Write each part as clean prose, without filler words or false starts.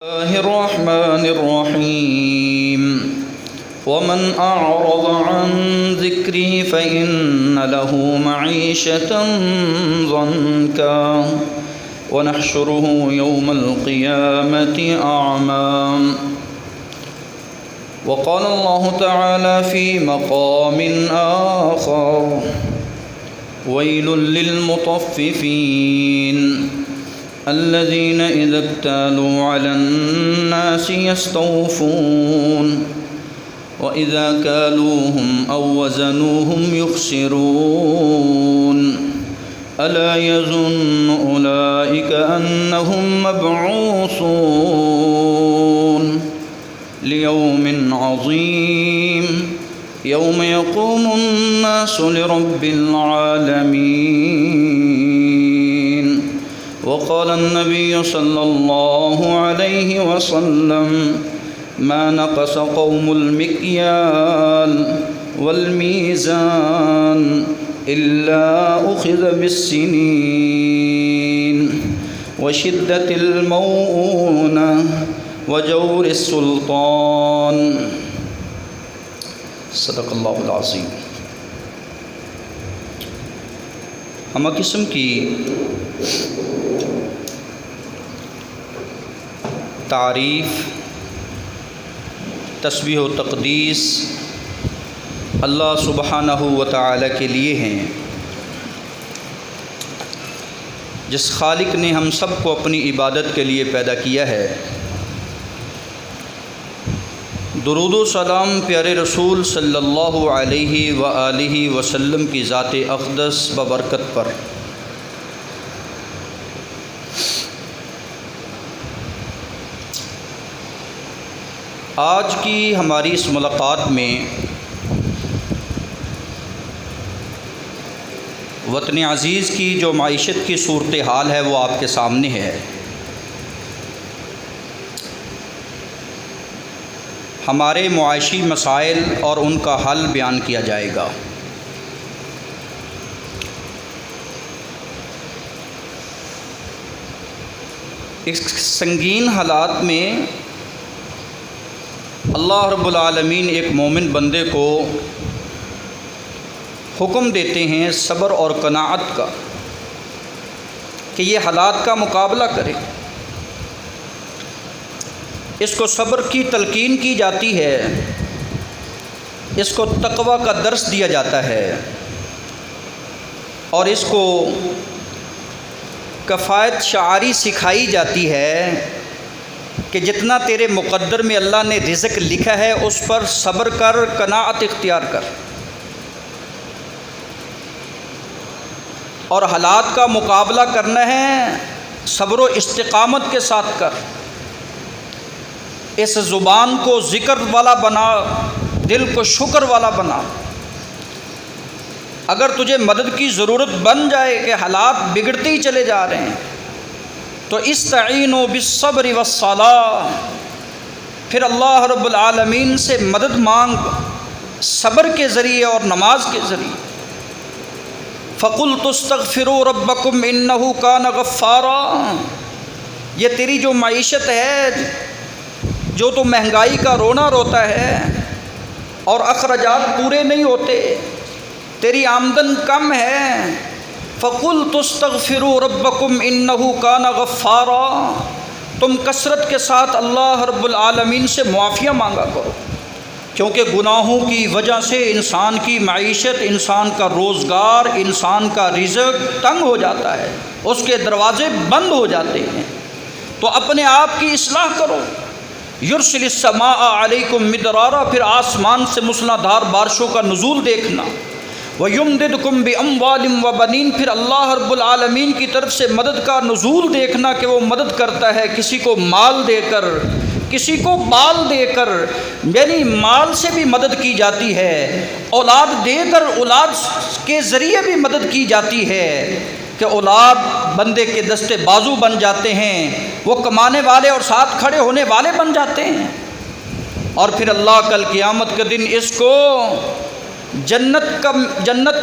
الله الرحمن الرحيم ومن أعرض عن ذكري فإن له معيشة ضنكا ونحشره يوم القيامة أعمى. وقال الله تعالى في مقام آخر: ويل للمطففين الذين إذا اكتالوا على الناس يستوفون وإذا كالوهم أو وزنوهم يخسرون ألا يظن أولئك أنهم مبعوثون ليوم عظيم يوم يقوم الناس لرب العالمين. وقال النبي صلى الله عليه وسلم: ما نقص قوم المكيال والميزان إلا أخذ بالسنين وشدة المؤونة وجور السلطان. صدق اللہ العظیم. ہمہ قسم کی تعریف، تسبیح و تقدیس اللہ سبحانہ و تعالی کے لیے ہیں، جس خالق نے ہم سب کو اپنی عبادت کے لیے پیدا کیا ہے. درود و سلام پیارے رسول صلی اللہ علیہ وآلہ وسلم کی ذات اقدس ببرکت پر. آج کی ہماری اس ملاقات میں وطن عزیز کی جو معیشت کی صورتحال ہے وہ آپ کے سامنے ہے. ہمارے معاشی مسائل اور ان کا حل بیان کیا جائے گا. اس سنگین حالات میں اللہ رب العالمین ایک مومن بندے کو حکم دیتے ہیں صبر اور قناعت کا، کہ یہ حالات کا مقابلہ کرے. اس کو صبر کی تلقین کی جاتی ہے، اس کو تقوی کا درس دیا جاتا ہے، اور اس کو کفایت شعاری سکھائی جاتی ہے کہ جتنا تیرے مقدر میں اللہ نے رزق لکھا ہے اس پر صبر کر، قناعت اختیار کر، اور حالات کا مقابلہ کرنا ہے صبر و استقامت کے ساتھ کر. اس زبان کو ذکر والا بنا، دل کو شکر والا بنا. اگر تجھے مدد کی ضرورت بن جائے کہ حالات بگڑتے ہی چلے جا رہے ہیں تو استعینوا بالصبر والصلاۃ، پھر اللہ رب العالمین سے مدد مانگ صبر کے ذریعے اور نماز کے ذریعے. فَقُلْتُ اسْتَغْفِرُوا رَبَّكُمْ إِنَّهُ كَانَ غَفَّارًا. یہ تیری جو معیشت ہے، جو تو مہنگائی کا رونا روتا ہے اور اخراجات پورے نہیں ہوتے، تیری آمدن کم ہے، فَقُلْتُ اسْتَغْفِرُوا رَبَّكُمْ إِنَّهُ كَانَ غَفَّارًا، تم کثرت کے ساتھ اللہ رب العالمین سے معافیہ مانگا کرو، کیونکہ گناہوں کی وجہ سے انسان کی معیشت، انسان کا روزگار، انسان کا رزق تنگ ہو جاتا ہے، اس کے دروازے بند ہو جاتے ہیں. تو اپنے آپ کی اصلاح کرو. یرسل السماء علیکم مدرارا، پھر آسمان سے مسلح دھار بارشوں کا نزول دیکھنا. وَيُمْدِدْكُمْ بِأَمْوَالٍ وَبَنِينَ، پھر اللہ رب العالمین کی طرف سے مدد کا نزول دیکھنا کہ وہ مدد کرتا ہے کسی کو مال دے کر، کسی کو بال دے کر، یعنی مال سے بھی مدد کی جاتی ہے، اولاد دے کر اولاد کے ذریعے بھی مدد کی جاتی ہے کہ اولاد بندے کے دستے بازو بن جاتے ہیں، وہ کمانے والے اور ساتھ کھڑے ہونے والے بن جاتے ہیں. اور پھر اللہ کل قیامت کے دن اس کو جنت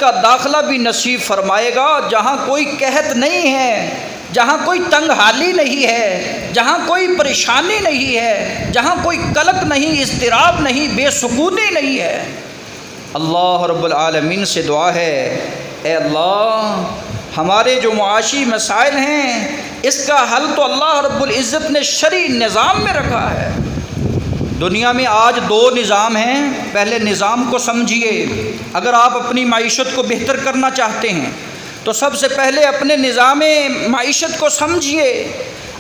کا داخلہ بھی نصیب فرمائے گا، جہاں کوئی قحط نہیں ہے، جہاں کوئی تنگ حالی نہیں ہے، جہاں کوئی پریشانی نہیں ہے، جہاں کوئی قلق نہیں، اضطراب نہیں، بے سکونی نہیں ہے۔ اللہ رب العالمین سے دعا ہے، اے اللہ ہمارے جو معاشی مسائل ہیں اس کا حل تو اللہ رب العزت نے شرعی نظام میں رکھا ہے۔ دنیا میں آج دو نظام ہیں، پہلے نظام کو سمجھیے۔ اگر آپ اپنی معیشت کو بہتر کرنا چاہتے ہیں تو سب سے پہلے اپنے نظام معیشت کو سمجھیے۔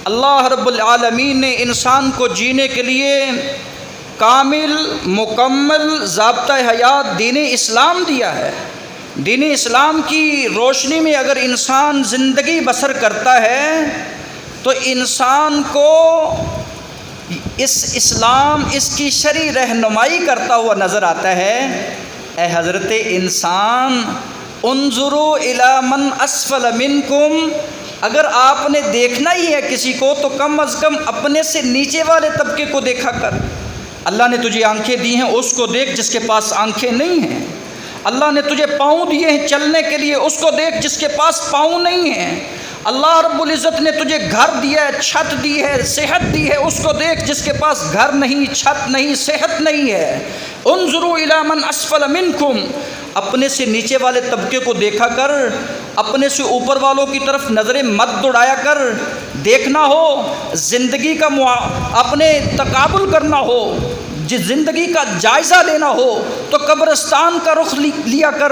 اللہ رب العالمین نے انسان کو جینے کے لیے کامل مکمل ضابطۂ حیات دین اسلام دیا ہے۔ دین اسلام کی روشنی میں اگر انسان زندگی بسر کرتا ہے تو انسان کو اس اسلام اس کی شرعی رہنمائی کرتا ہوا نظر آتا ہے۔ اے حضرت انسان انظروا الی من اسفل منکم، اگر آپ نے دیکھنا ہی ہے کسی کو تو کم از کم اپنے سے نیچے والے طبقے کو دیکھا کر۔ اللہ نے تجھے آنکھیں دی ہیں، اس کو دیکھ جس کے پاس آنکھیں نہیں ہیں۔ اللہ نے تجھے پاؤں دیے ہیں چلنے کے لیے، اس کو دیکھ جس کے پاس پاؤں نہیں ہیں۔ اللہ رب العزت نے تجھے گھر دیا ہے، چھت دی ہے، صحت دی ہے، اس کو دیکھ جس کے پاس گھر نہیں، چھت نہیں، صحت نہیں ہے۔ انظروا الی من اسفل منکم، اپنے سے نیچے والے طبقے کو دیکھا کر، اپنے سے اوپر والوں کی طرف نظریں مت دوڑایا کر۔ دیکھنا ہو زندگی کا اپنے تقابل کرنا ہو، جس زندگی کا جائزہ لینا ہو تو قبرستان کا رخ لیا کر،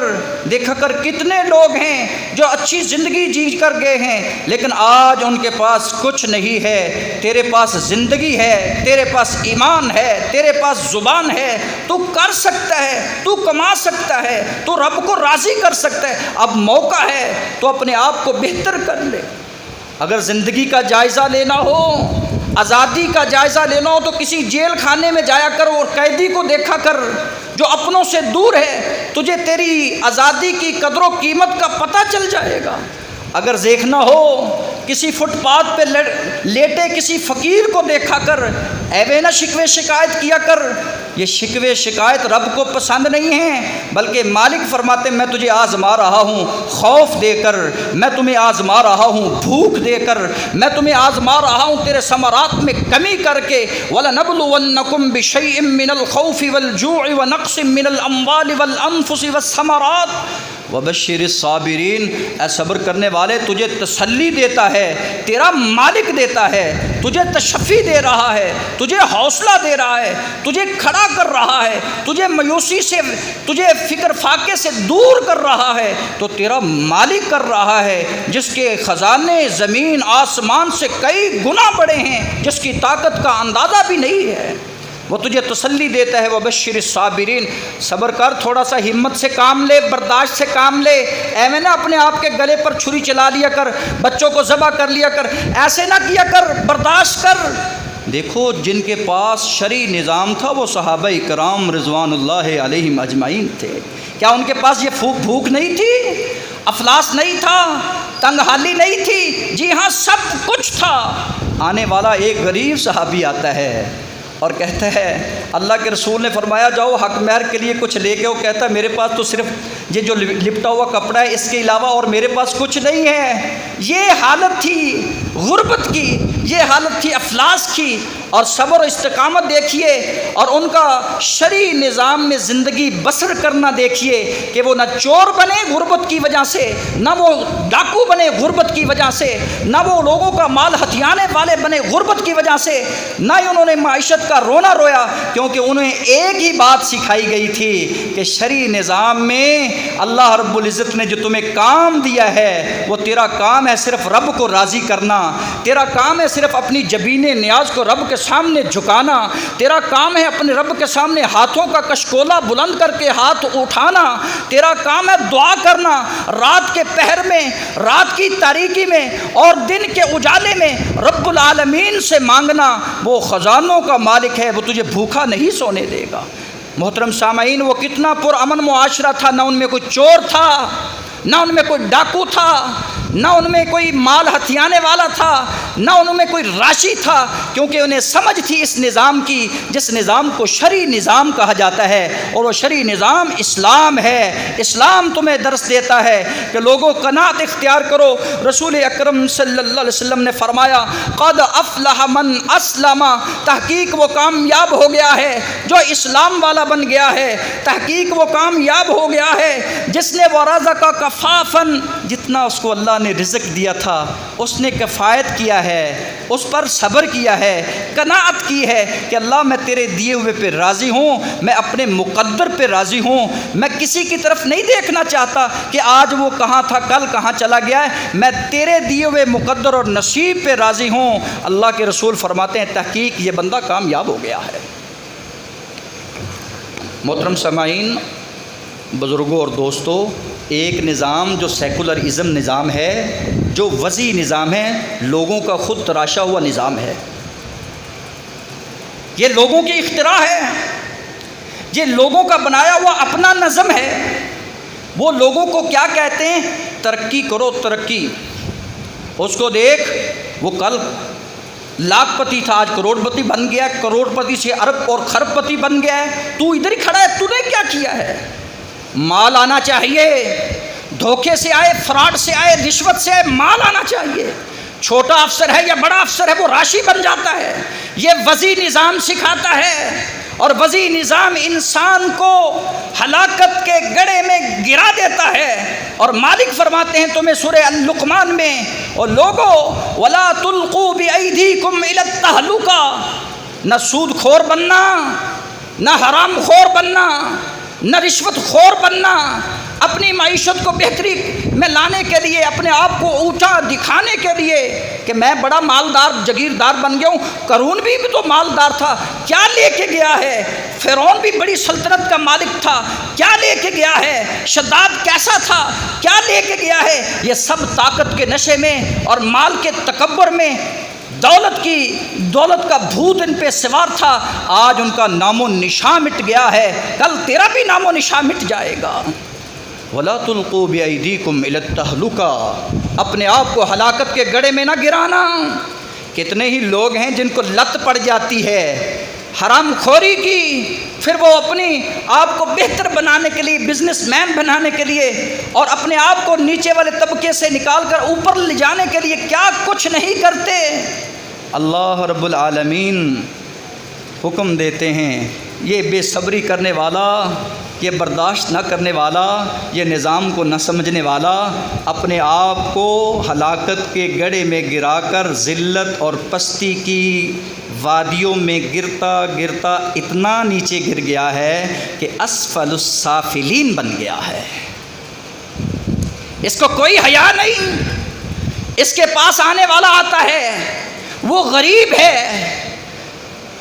دیکھا کر کتنے لوگ ہیں جو اچھی زندگی جی کر گئے ہیں لیکن آج ان کے پاس کچھ نہیں ہے۔ تیرے پاس زندگی ہے، تیرے پاس ایمان ہے، تیرے پاس زبان ہے، تو کر سکتا ہے، تو کما سکتا ہے، تو رب کو راضی کر سکتا ہے۔ اب موقع ہے تو اپنے آپ کو بہتر کر لے۔ اگر زندگی کا جائزہ لینا ہو، آزادی کا جائزہ لینا ہو تو کسی جیل خانے میں جایا کر اور قیدی کو دیکھا کر جو اپنوں سے دور ہے، تجھے تیری آزادی کی قدر و قیمت کا پتہ چل جائے گا۔ اگر دیکھنا ہو کسی فٹ پاتھ پہ لیٹے کسی فقیر کو دیکھا کر، ایوے نہ شکوے شکایت کیا کر۔ یہ شکوے شکایت رب کو پسند نہیں ہیں، بلکہ مالک فرماتے میں تجھے آزما رہا ہوں خوف دے کر، میں تمہیں آزما رہا ہوں بھوک دے کر، میں تمہیں آزما رہا ہوں تیرے ثمرات میں کمی کر کے۔ وَلَنَبْلُوَنَّكُمْ بِشَيْءٍ مِّنَ الْخَوْفِ وَالْجُوعِ وَنَقْصٍ مِّنَ الْأَمْوَالِ وَالْأَنفُسِ وَالثَّمَرَاتِ وَبَشِّرِ الصَّابِرِينَ۔ اے صبر کرنے والے تجھے تسلی دیتا ہے، تیرا مالک دیتا ہے، تجھے تشفی دے رہا ہے، تجھے حوصلہ دے رہا ہے، تجھے کھڑا کر رہا ہے، تجھے مایوسی سے، تجھے فکر فاقے سے دور کر رہا ہے، تو تیرا مالک کر رہا ہے جس کے خزانے زمین آسمان سے کئی گنا بڑے ہیں، جس کی طاقت کا اندازہ بھی نہیں ہے، وہ تجھے تسلی دیتا ہے۔ وبشر الصابرین، صبر کر، تھوڑا سا ہمت سے کام لے، برداشت سے کام لے۔ ایویں نہ اپنے آپ کے گلے پر چھری چلا لیا کر، بچوں کو ذبح کر لیا کر، ایسے نہ کیا کر، برداشت کر۔ دیکھو جن کے پاس شرعی نظام تھا وہ صحابہ کرام رضوان اللہ علیہم اجمعین تھے۔ کیا ان کے پاس یہ بھوک نہیں تھی، افلاس نہیں تھا، تنگ حالی نہیں تھی؟ جی ہاں، سب کچھ تھا۔ آنے والا ایک غریب صحابی آتا ہے اور کہتا ہے اللہ کے رسول نے فرمایا جاؤ حق مہر کے لیے کچھ لے کے۔ وہ کہتا ہے میرے پاس تو صرف یہ جو لپٹا ہوا کپڑا ہے اس کے علاوہ اور میرے پاس کچھ نہیں ہے۔ یہ حالت تھی غربت کی، یہ حالت تھی افلاس کی، اور صبر و استقامت دیکھیے اور ان کا شرعی نظام میں زندگی بسر کرنا دیکھیے کہ وہ نہ چور بنے غربت کی وجہ سے، نہ وہ ڈاکو بنے غربت کی وجہ سے، نہ وہ لوگوں کا مال ہتھیانے والے بنے غربت کی وجہ سے، نہ ہی انہوں نے معیشت کا رونا رویا، کیونکہ انہیں ایک ہی بات سکھائی گئی تھی کہ شرعی نظام میں اللہ رب العزت نے جو تمہیں کام دیا ہے وہ تیرا کام ہے صرف رب کو راضی کرنا، تیرا کام ہے صرف اپنی جبین نیاز کو رب کے سامنے جھکانا، تیرا کام ہے اپنے رب کے سامنے ہاتھوں کا کشکولہ بلند کر کے ہاتھ اٹھانا، تیرا کام ہے دعا کرنا رات کے پہر میں، رات کی تاریکی میں اور دن کے اجالے میں رب العالمین سے مانگنا۔ وہ خزانوں کا مالک ہے، وہ تجھے بھوکا نہیں سونے دے گا۔ محترم سامعین، وہ کتنا پرامن معاشرہ تھا، نہ ان میں کوئی چور تھا، نہ ان میں کوئی ڈاکو تھا، نہ ان میں کوئی مال ہتھیانے والا تھا، نہ ان میں کوئی راشی تھا، کیونکہ انہیں سمجھ تھی اس نظام کی جس نظام کو شرعی نظام کہا جاتا ہے، اور وہ شرعی نظام اسلام ہے۔ اسلام تمہیں درس دیتا ہے کہ لوگوں قناعت اختیار کرو۔ رسول اکرم صلی اللہ علیہ وسلم نے فرمایا قد افلح من اسلم، تحقیق وہ کامیاب ہو گیا ہے جو اسلام والا بن گیا ہے، تحقیق وہ کامیاب ہو گیا ہے جس نے ورزق کفافن، جتنا اس کو اللہ نے رزق دیا تھا اس نے کفایت کیا ہے، اس پر صبر کیا ہے، قناعت کی ہے کہ اللہ میں تیرے دیے ہوئے پہ راضی ہوں، میں اپنے مقدر پہ راضی ہوں، میں کسی کی طرف نہیں دیکھنا چاہتا کہ آج وہ کہاں تھا کل کہاں چلا گیا ہے، میں تیرے دیے ہوئے مقدر اور نصیب پہ راضی ہوں۔ اللہ کے رسول فرماتے ہیں تحقیق یہ بندہ کامیاب ہو گیا ہے۔ محترم سامعین، بزرگوں اور دوستوں، ایک نظام جو سیکولرزم نظام ہے، جو وضعی نظام ہے، لوگوں کا خود تراشا ہوا نظام ہے، یہ لوگوں کی اختراع ہے، یہ لوگوں کا بنایا ہوا اپنا نظم ہے۔ وہ لوگوں کو کیا کہتے ہیں؟ ترقی کرو ترقی۔ اس کو دیکھ، وہ کل لاکھ پتی تھا آج کروڑ پتی بن گیا، کروڑ پتی سے ارب اور خرب پتی بن گیا ہے، تو ادھر ہی کھڑا ہے، تو نے کیا کیا ہے؟ مال آنا چاہیے، دھوکے سے آئے، فراڈ سے آئے، رشوت سے آئے، مال آنا چاہیے۔ چھوٹا افسر ہے یا بڑا افسر ہے وہ راشی بن جاتا ہے۔ یہ وضعی نظام سکھاتا ہے، اور وضعی نظام انسان کو ہلاکت کے گڑھے میں گرا دیتا ہے۔ اور مالک فرماتے ہیں تمہیں سورہ اللقمان میں، اور لوگو ولا تلقوا بأیدیکم الی التہلکہ، نہ سود خور بننا، نہ حرام خور بننا، نہ رشوت خور بننا، اپنی معیشت کو بہتری میں لانے کے لیے، اپنے آپ کو اونچا دکھانے کے لیے کہ میں بڑا مالدار جگیردار بن گیا ہوں۔ قارون بھی تو مالدار تھا، کیا لے کے گیا ہے؟ فرعون بھی بڑی سلطنت کا مالک تھا، کیا لے کے گیا ہے؟ شداد کیسا تھا، کیا لے کے گیا ہے؟ یہ سب طاقت کے نشے میں اور مال کے تکبر میں دولت کا بھوت ان پہ سوار تھا۔ آج ان کا نام و نشان مٹ گیا ہے، کل تیرا بھی نام و نشان مٹ جائے گا۔ وَلَا تُلْقُوا بِأَيْدِيكُمْ إِلَى التَّهْلُكَةِ، اپنے آپ کو ہلاکت کے گڑھے میں نہ گرانا۔ کتنے ہی لوگ ہیں جن کو لت پڑ جاتی ہے حرام خوری کی، پھر وہ اپنی آپ کو بہتر بنانے کے لیے، بزنس مین بنانے کے لیے، اور اپنے آپ کو نیچے والے طبقے سے نکال کر اوپر لے جانے کے لیے کیا کچھ نہیں کرتے۔ اللہ رب العالمین حکم دیتے ہیں، یہ بے صبری کرنے والا، یہ برداشت نہ کرنے والا، یہ نظام کو نہ سمجھنے والا، اپنے آپ کو ہلاکت کے گڑھے میں گرا کر ذلت اور پستی کی وادیوں میں گرتا گرتا اتنا نیچے گر گیا ہے کہ اسفل السافلین بن گیا ہے۔ اس کو کوئی حیا نہیں۔ اس کے پاس آنے والا آتا ہے، وہ غریب ہے،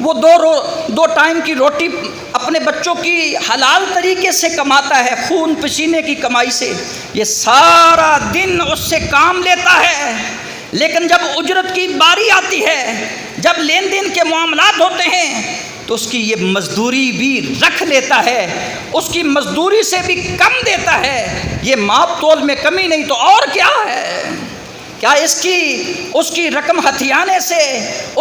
وہ دو ٹائم کی روٹی اپنے بچوں کی حلال طریقے سے کماتا ہے، خون پسینے کی کمائی سے، یہ سارا دن اس سے کام لیتا ہے، لیکن جب اجرت کی باری آتی ہے، جب لین دین کے معاملات ہوتے ہیں، تو اس کی یہ مزدوری بھی رکھ لیتا ہے، اس کی مزدوری سے بھی کم دیتا ہے۔ یہ ماپ تول میں کمی نہیں تو اور کیا ہے؟ کیا اس کی رقم ہتھیانے سے،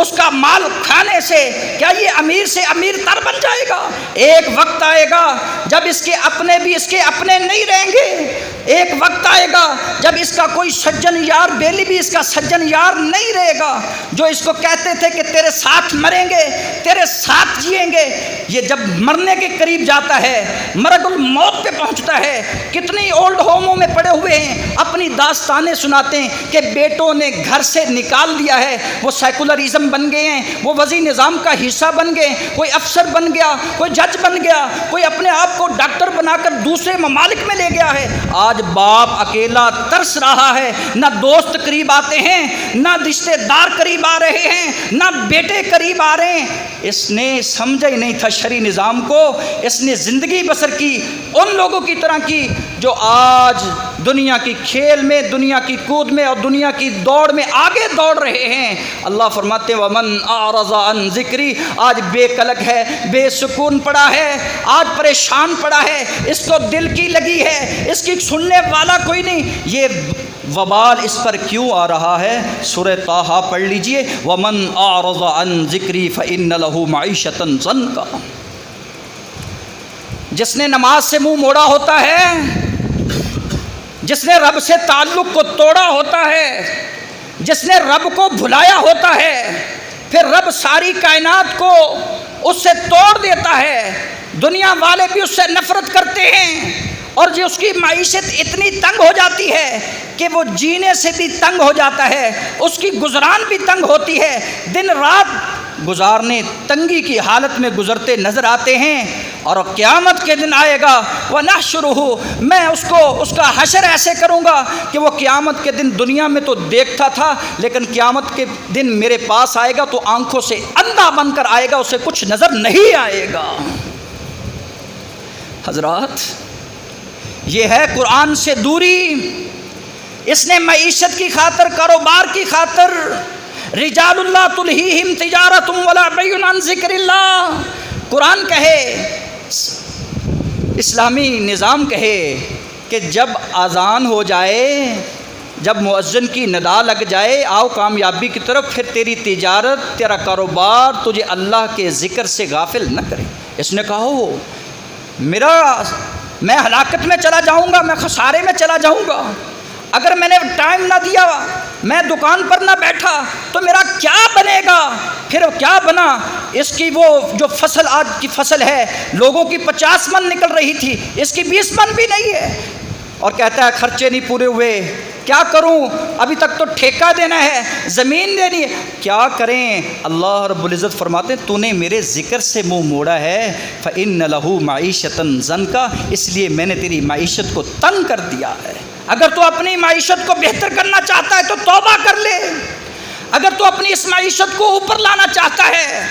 اس کا مال کھانے سے کیا یہ امیر سے امیر تر بن جائے گا؟ ایک وقت آئے گا جب اس کے اپنے بھی اس کے اپنے نہیں رہیں گے۔ ایک وقت آئے گا جب اس کا کوئی سجن یار بیلی بھی اس کا سجن یار نہیں رہے گا، جو اس کو کہتے تھے کہ تیرے ساتھ مریں گے، تیرے ساتھ جئیں گے۔ یہ جب مرنے کے قریب جاتا ہے، مرگ الموت پہ پہنچتا ہے، کتنی اولڈ ہوموں میں پڑے ہوئے ہیں، اپنی داستانیں سناتے ہیں کہ بیٹوں نے گھر سے نکال دیا ہے، وہ سیکولرزم بن گئے ہیں، وہ وضعی نظام کا حصہ بن گئے، کوئی افسر بن گیا، کوئی جج بن گیا، کوئی اپنے آپ کو ڈاکٹر بنا کر دوسرے ممالک میں لے گیا ہے۔ آج باپ اکیلا ترس رہا ہے، نہ دوست قریب آتے ہیں، نہ رشتے دار قریب آ رہے ہیں، نہ بیٹے قریب آ رہے ہیں۔ اس نے سمجھا ہی نہیں تھا شرعی نظام کو، اس نے زندگی بسر کی ان لوگوں کی طرح کی جو آج دنیا کی کھیل میں، دنیا کی کود میں اور دنیا کی دوڑ میں آگے دوڑ رہے ہیں۔ اللہ فرماتے ومن اعرض عن ذکری، آج بے کلک ہے، بے سکون پڑا ہے، آج پریشان پڑا ہے، اس کو دل کی لگی ہے، اس کی سننے والا کوئی نہیں۔ یہ وبال اس پر کیوں آ رہا ہے؟ سورہ طٰہٰ پڑھ لیجئے، وَمَنْ أَعْرَضَ عَنْ ذِكْرِي فَإِنَّ لَهُ مَعِيشَةً ضَنْكًا۔ جس نے نماز سے منہ موڑا ہوتا ہے، جس نے رب سے تعلق کو توڑا ہوتا ہے، جس نے رب کو بھلایا ہوتا ہے، پھر رب ساری کائنات کو اس سے توڑ دیتا ہے، دنیا والے بھی اس سے نفرت کرتے ہیں، اور جو اس کی معیشت اتنی تنگ ہو جاتی ہے کہ وہ جینے سے بھی تنگ ہو جاتا ہے، اس کی گزران بھی تنگ ہوتی ہے، دن رات گزارنے تنگی کی حالت میں گزرتے نظر آتے ہیں، اور قیامت کے دن آئے گا وَنَحْشُرُهُ، میں اس کا حشر ایسے کروں گا کہ وہ قیامت کے دن دنیا میں تو دیکھتا تھا، لیکن قیامت کے دن میرے پاس آئے گا تو آنکھوں سے اندھا بن کر آئے گا، اسے کچھ نظر نہیں آئے گا۔ حضرات، یہ ہے قرآن سے دوری۔ اس نے معیشت کی خاطر، کاروبار کی خاطر، رجال اللہ تلہیہم تجارت ولا بیع عن ذکر اللہ، قرآن کہے، اسلامی نظام کہے کہ جب اذان ہو جائے، جب مؤذن کی ندا لگ جائے، آؤ کامیابی کی طرف، پھر تیری تجارت، تیرا کاروبار تجھے اللہ کے ذکر سے غافل نہ کرے۔ اس نے کہا ہو میں ہلاکت میں چلا جاؤں گا، میں خسارے میں چلا جاؤں گا، اگر میں نے ٹائم نہ دیا، میں دکان پر نہ بیٹھا تو میرا کیا بنے گا؟ پھر کیا بنا؟ اس کی وہ جو فصل، آج کی فصل ہے، لوگوں کی 50 من نکل رہی تھی، اس کی 20 من بھی نہیں ہے، اور کہتا ہے خرچے نہیں پورے ہوئے، کیا کروں؟ ابھی تک تو ٹھیکہ دینا ہے، زمین دینی ہے، کیا کریں؟ اللہ رب العزت فرماتے ہیں تو نے میرے ذکر سے منہ موڑا ہے، فَإِنَّ لَهُ مَعِيشَةً ضَنْكًا، اس لیے میں نے تیری معیشت کو تنگ کر دیا ہے۔ اگر تو اپنی معیشت کو بہتر کرنا چاہتا ہے تو توبہ کر لے، اگر تو اپنی اس معیشت کو اوپر لانا چاہتا ہے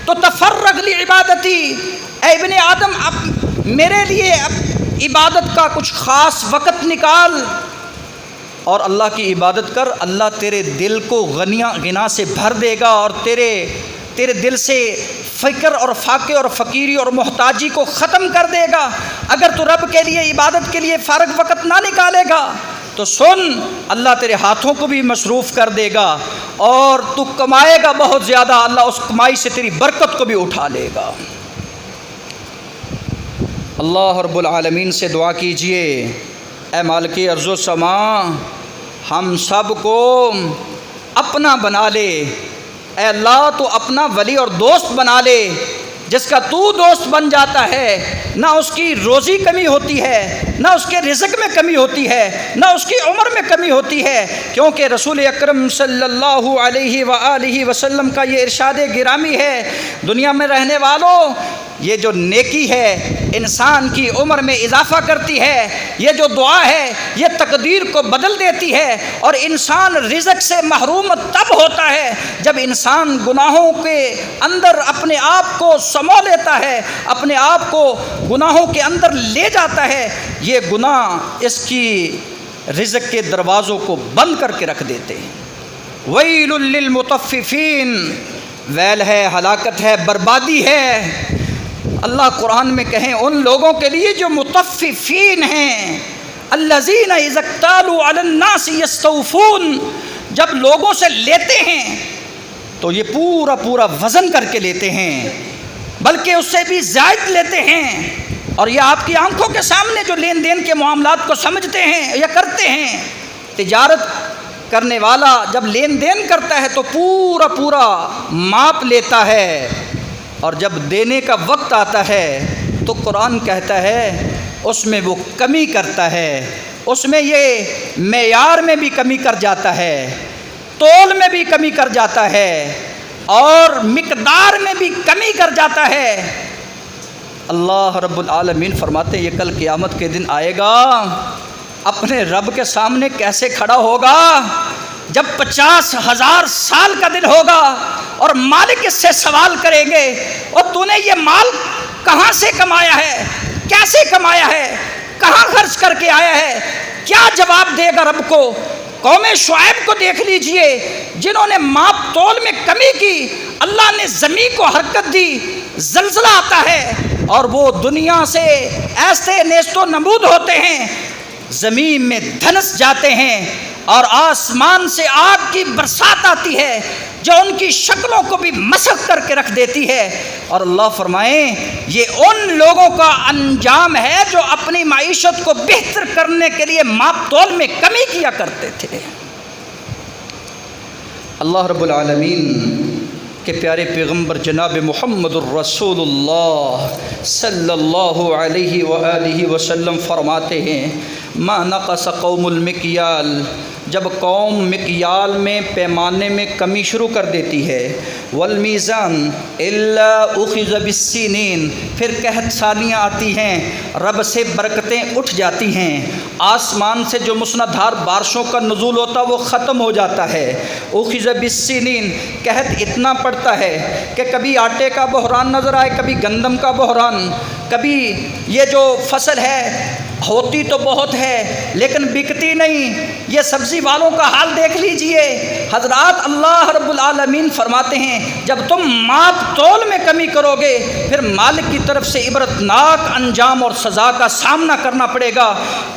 تو تفرغ لعبادتی، اے ابن آدم اب میرے لیے عبادت کا کچھ خاص وقت نکال اور اللہ کی عبادت کر، اللہ تیرے دل کو غنا سے بھر دے گا، اور تیرے دل سے فکر اور فاقے اور فقیری اور محتاجی کو ختم کر دے گا۔ اگر تو رب کے لیے، عبادت کے لیے فارغ وقت نہ نکالے گا تو سن، اللہ تیرے ہاتھوں کو بھی مصروف کر دے گا، اور تو کمائے گا بہت زیادہ، اللہ اس کمائی سے تیری برکت کو بھی اٹھا لے گا۔ اللہ رب العالمین سے دعا کیجئے، اے مالک ارض و سما، ہم سب کو اپنا بنا لے، اے اللہ تو اپنا ولی اور دوست بنا لے، جس کا تو دوست بن جاتا ہے، نہ اس کی روزی کمی ہوتی ہے، نہ اس کے رزق میں کمی ہوتی ہے، نہ اس کی عمر میں کمی ہوتی ہے، کیونکہ رسول اکرم صلی اللہ علیہ وآلہ وسلم کا یہ ارشاد گرامی ہے، دنیا میں رہنے والوں، یہ جو نیکی ہے انسان کی عمر میں اضافہ کرتی ہے، یہ جو دعا ہے یہ تقدیر کو بدل دیتی ہے، اور انسان رزق سے محروم تب ہوتا ہے جب انسان گناہوں کے اندر اپنے آپ کو سمو لیتا ہے، اپنے آپ کو گناہوں کے اندر لے جاتا ہے۔ یہ گناہ اس کی رزق کے دروازوں کو بند کر کے رکھ دیتے ہیں۔ ویل للمطففین، ویل ہے، ہلاکت ہے، بربادی ہے۔ اللہ قرآن میں کہیں ان لوگوں کے لیے جو مطففین ہیں، الذین اذا اکتالوا علی الناس یستوفون، جب لوگوں سے لیتے ہیں تو یہ پورا پورا وزن کر کے لیتے ہیں، بلکہ اس سے بھی زائد لیتے ہیں، اور یہ آپ کی آنکھوں کے سامنے جو لین دین کے معاملات کو سمجھتے ہیں یا کرتے ہیں۔ تجارت کرنے والا جب لین دین کرتا ہے تو پورا پورا ماپ لیتا ہے، اور جب دینے کا وقت آتا ہے تو قرآن کہتا ہے اس میں وہ کمی کرتا ہے، اس میں یہ معیار میں بھی کمی کر جاتا ہے، تول میں بھی کمی کر جاتا ہے، اور مقدار میں بھی کمی کر جاتا ہے۔ اللہ رب العالمین فرماتے ہیں یہ کل قیامت کے دن آئے گا، اپنے رب کے سامنے کیسے کھڑا ہوگا؟ جب 50,000 سال کا دن ہوگا اور مالک اس سے سوال کریں گے، اور تو نے یہ مال کہاں سے کمایا ہے، کیسے کمایا ہے، کہاں خرچ کر کے آیا ہے؟ کیا جواب دے گا رب کو؟ قوم شعیب کو دیکھ لیجئے، جنہوں نے ماپ تول میں کمی کی، اللہ نے زمین کو حرکت دی، زلزلہ آتا ہے اور وہ دنیا سے ایسے نیست و نبود ہوتے ہیں، زمین میں دھنس جاتے ہیں اور آسمان سے آگ کی برسات آتی ہے جو ان کی شکلوں کو بھی مسخ کر کے رکھ دیتی ہے. اور اللہ فرمائیں یہ ان لوگوں کا انجام ہے جو اپنی معیشت کو بہتر کرنے کے لیے ماپ تول میں کمی کیا کرتے تھے. اللہ رب العالمین کے پیارے پیغمبر جناب محمد الرسول اللہ صلی اللہ علیہ وآلہ وسلم فرماتے ہیں ما نقص قوم المکیال، جب قوم مکیال میں پیمانے میں کمی شروع کر دیتی ہے، والمیزان الا اخذ بالسنین، پھر قحط سالیاں آتی ہیں، رب سے برکتیں اٹھ جاتی ہیں، آسمان سے جو مسنادھار بارشوں کا نزول ہوتا وہ ختم ہو جاتا ہے. اخذ بالسنین، قحط اتنا پڑتا ہے کہ کبھی آٹے کا بحران نظر آئے، کبھی گندم کا بحران، کبھی یہ جو فصل ہے ہوتی تو بہت ہے لیکن بکتی نہیں. یہ سبزی والوں کا حال دیکھ لیجئے. حضرات اللہ رب العالمین فرماتے ہیں جب تم ماپ تول میں کمی کرو گے پھر مالک کی طرف سے عبرتناک انجام اور سزا کا سامنا کرنا پڑے گا.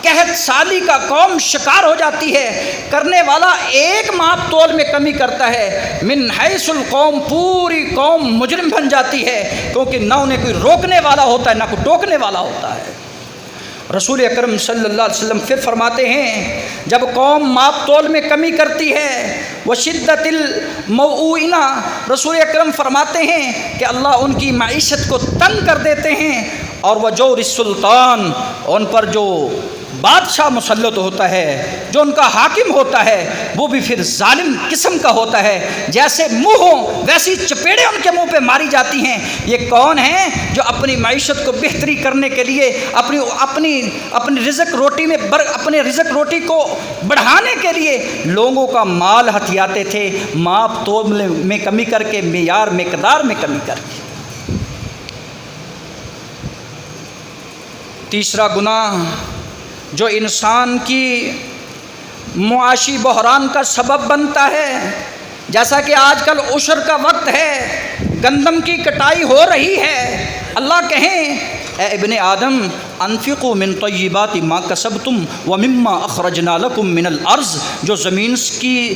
قحط سالی کا قوم شکار ہو جاتی ہے، کرنے والا ایک ماپ تول میں کمی کرتا ہے، من حیث القوم پوری قوم مجرم بن جاتی ہے، کیونکہ نہ انہیں کوئی روکنے والا ہوتا ہے نہ کوئی ٹوکنے والا ہوتا ہے. رسول اکرم صلی اللہ علیہ وسلم پھر فرماتے ہیں جب قوم ماپ تول میں کمی کرتی ہے وشدت الموئنہ، رسول اکرم فرماتے ہیں کہ اللہ ان کی معیشت کو تنگ کر دیتے ہیں، اور وجور السلطان، ان پر جو بادشاہ مسلط ہوتا ہے، جو ان کا حاکم ہوتا ہے وہ بھی پھر ظالم قسم کا ہوتا ہے، جیسے منہ ہوں ویسی چپیڑیں ان کے منہ پہ ماری جاتی ہیں. یہ کون ہیں جو اپنی معیشت کو بہتری کرنے کے لیے اپنی رزق روٹی میں اپنے رزق روٹی کو بڑھانے کے لیے لوگوں کا مال ہتھیاتے تھے ماپ تول میں کمی کر کے، معیار مقدار میں کمی کر کے. تیسرا گناہ جو انسان کی معاشی بحران کا سبب بنتا ہے، جیسا کہ آج کل عشر کا وقت ہے، گندم کی کٹائی ہو رہی ہے، اللہ کہیں اے ابن آدم انفقوا من طیبات ما کسبتم ومما اخرجنا لکم من الارض، جو زمین کی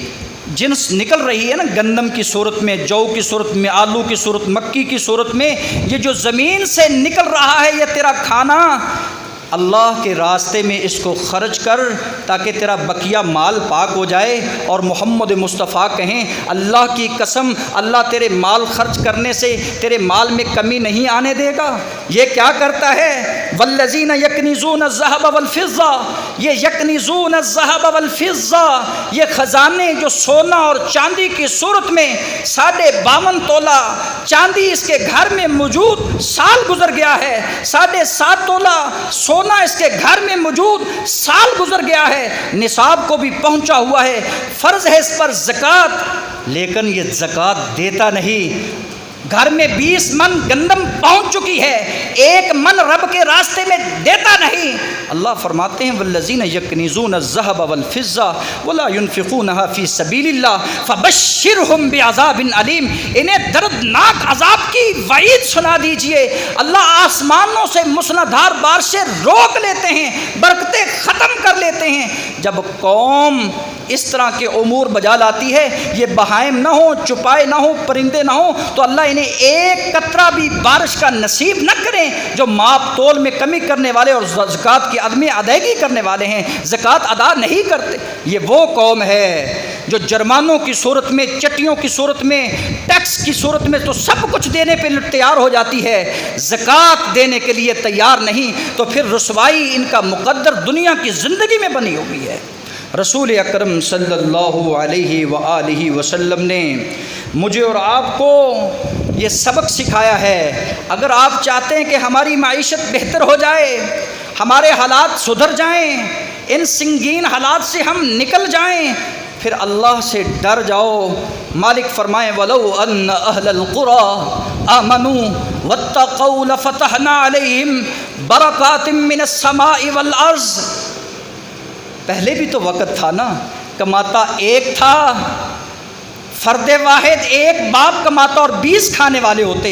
جنس نکل رہی ہے نا، گندم کی صورت میں، جو کی صورت میں، آلو کی صورت، مکی کی صورت میں، یہ جو زمین سے نکل رہا ہے یہ تیرا کھانا، اللہ کے راستے میں اس کو خرچ کر تاکہ تیرا بقیہ مال پاک ہو جائے. اور محمد مصطفیٰ کہیں اللہ کی قسم اللہ تیرے مال خرچ کرنے سے تیرے مال میں کمی نہیں آنے دے گا. یہ کیا کرتا ہے؟ والذین یکنزون الذهب والفضہ، یہ یکنزون الذهب والفضہ، یہ خزانے جو سونا اور چاندی کی صورت میں 52.5 تولہ چاندی اس کے گھر میں موجود، سال گزر گیا ہے، 7.5 تولہ سونا اس کے گھر میں موجود، سال گزر گیا ہے، نصاب کو بھی پہنچا ہوا ہے، فرض ہے اس پر زکوٰۃ، لیکن یہ زکوٰۃ دیتا نہیں. گھر میں 20 من گندم پہنچ چکی ہے، 1 من رب کے راستے میں دیتا نہیں. اللہ فرماتے ہیں والذین یکنزون الذهب والفضہ ولا ينفقونها فی سبیل اللہ فبشرهم بعذاب علیم، انہیں دردناک عذاب کی وعید سنا دیجئے. اللہ آسمانوں سے مسنادھار بارشیں روک لیتے ہیں، برکتیں ختم کر لیتے ہیں. جب قوم اس طرح کے امور بجا لاتی ہے، یہ بہائم نہ ہوں، چپائے نہ ہوں، پرندے نہ ہوں، تو اللہ انہیں ایک قطرہ بھی بارش کا نصیب نہ کریں. جو ماپ تول میں کمی کرنے والے اور زکوٰۃ کی عدم ادائیگی کرنے والے ہیں، زکوٰۃ ادا نہیں کرتے، یہ وہ قوم ہے جو جرمانوں کی صورت میں، چٹیوں کی صورت میں، ٹیکس کی صورت میں تو سب کچھ دینے پہ تیار ہو جاتی ہے، زکوٰۃ دینے کے لیے تیار نہیں، تو پھر رسوائی ان کا مقدر دنیا کی زندگی میں بنی ہوئی ہے. رسول اکرم صلی اللہ علیہ وآلہ وسلم نے مجھے اور آپ کو یہ سبق سکھایا ہے. اگر آپ چاہتے ہیں کہ ہماری معیشت بہتر ہو جائے، ہمارے حالات سدھر جائیں، ان سنگین حالات سے ہم نکل جائیں، پھر اللہ سے ڈر جاؤ. مالک فرمائیں وَلَوْ أَنَّ أَهْلَ الْقُرَىٰ آمَنُوا وَاتَّقَوْا لَفَتَحْنَا عَلَيْهِمْ بَرَكَاتٍ مِّنَ السَّمَاءِ وَالْأَرْضِ. پہلے بھی تو وقت تھا نا، کماتا ایک تھا، فرد واحد ایک باپ کماتا اور 20 کھانے والے ہوتے،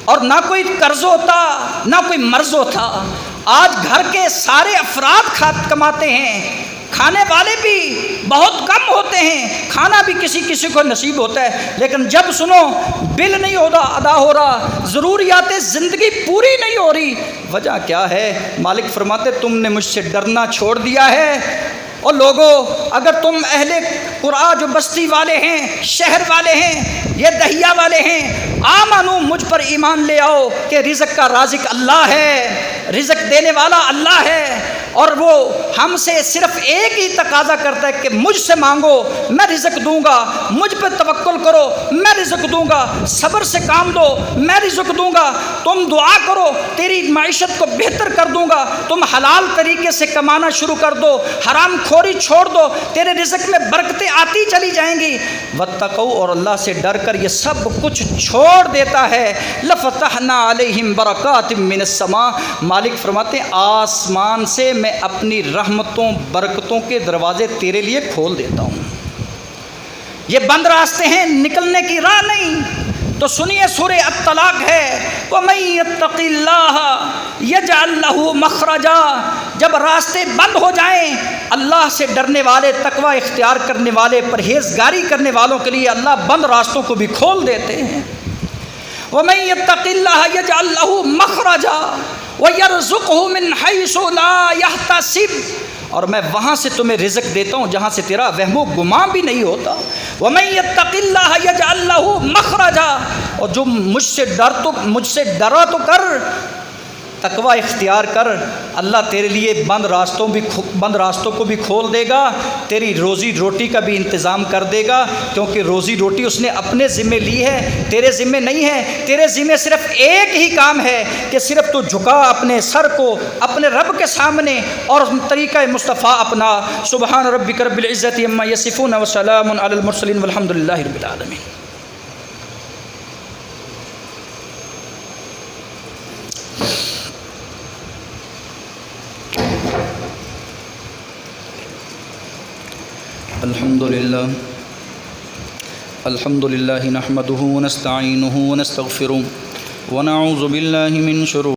اور نہ کوئی قرض ہوتا نہ کوئی مرض ہوتا. آج گھر کے سارے افراد کماتے ہیں، کھانے والے بھی بہت کم ہوتے ہیں، کھانا بھی کسی کسی کو نصیب ہوتا ہے، لیکن جب سنو بل نہیں ادا ہو رہا، ضروریات زندگی پوری نہیں ہو رہی، وجہ کیا ہے؟ مالک فرماتے تم نے مجھ سے ڈرنا چھوڑ دیا ہے۔ اور لوگوں، اگر تم اہل قرآ جو بستی والے ہیں، شہر والے ہیں، یہ دہیا والے ہیں، آمنو مجھ پر ایمان لے آؤ کہ رزق کا رازق اللہ ہے، رزق دینے والا اللہ ہے، اور وہ ہم سے صرف ایک ہی تقاضا کرتا ہے کہ مجھ سے مانگو میں رزق دوں گا، مجھ پہ توکل کرو میں رزق دوں گا، صبر سے کام لو میں رزق دوں گا، تم دعا کرو تیری معیشت کو بہتر کر دوں گا، تم حلال طریقے سے کمانا شروع کر دو، حرام خوری چھوڑ دو، تیرے رزق میں برکتیں آتی چلی جائیں گی۔ واتقوا، اور اللہ سے ڈر کر یہ سب کچھ چھوڑ دیتا ہے۔ لفتحنا علیہم برکات من السماء، مالک فرماتے ہیں آسمان سے میں اپنی رحمتوں برکتوں کے دروازے تیرے لیے کھول دیتا ہوں۔ یہ بند راستے ہیں، نکلنے کی راہ نہیں۔ تو سنیے سورہ الطلاق ہے، وَمَن يَتَّقِ اللَّهَ يَجْعَل لَّهُ مَخْرَجًا، جب راستے بند ہو جائیں، اللہ سے ڈرنے والے، تقوی اختیار کرنے والے، پرہیزگاری کرنے والوں کے لیے اللہ بند راستوں کو بھی کھول دیتے ہیں۔ وَمَن يَتَّقِ اللَّهَ يَجْعَل لَّهُ مَخْرَجًا وَيَرْزُقْهُ مِنْ حَيْثُ لَا يَحْتَسِبُ، اور میں وہاں سے تمہیں رزق دیتا ہوں جہاں سے تیرا وہم و گمان بھی نہیں ہوتا۔ وَمَن يَتَّقِ اللَّهَ يَجْعَل لَّهُ مَخْرَجًا، اور جو مجھ سے ڈرا تو کر، تقوی اختیار کر، اللہ تیرے لیے بند راستوں کو بھی کھول دے گا، تیری روزی روٹی کا بھی انتظام کر دے گا، کیونکہ روزی روٹی اس نے اپنے ذمے لی ہے، تیرے ذمے نہیں ہے۔ تیرے ذمے صرف ایک ہی کام ہے کہ صرف تو جھکا اپنے سر کو اپنے رب کے سامنے اور طریقہ مصطفیٰ اپنا۔ سبحان ربک رب العزت عما یصفون وسلام علی المرسلین والحمد للہ رب العالمین۔ الحمد للہ نحمده ونستعینه ونستغفره ونعوذ باللہ من شرور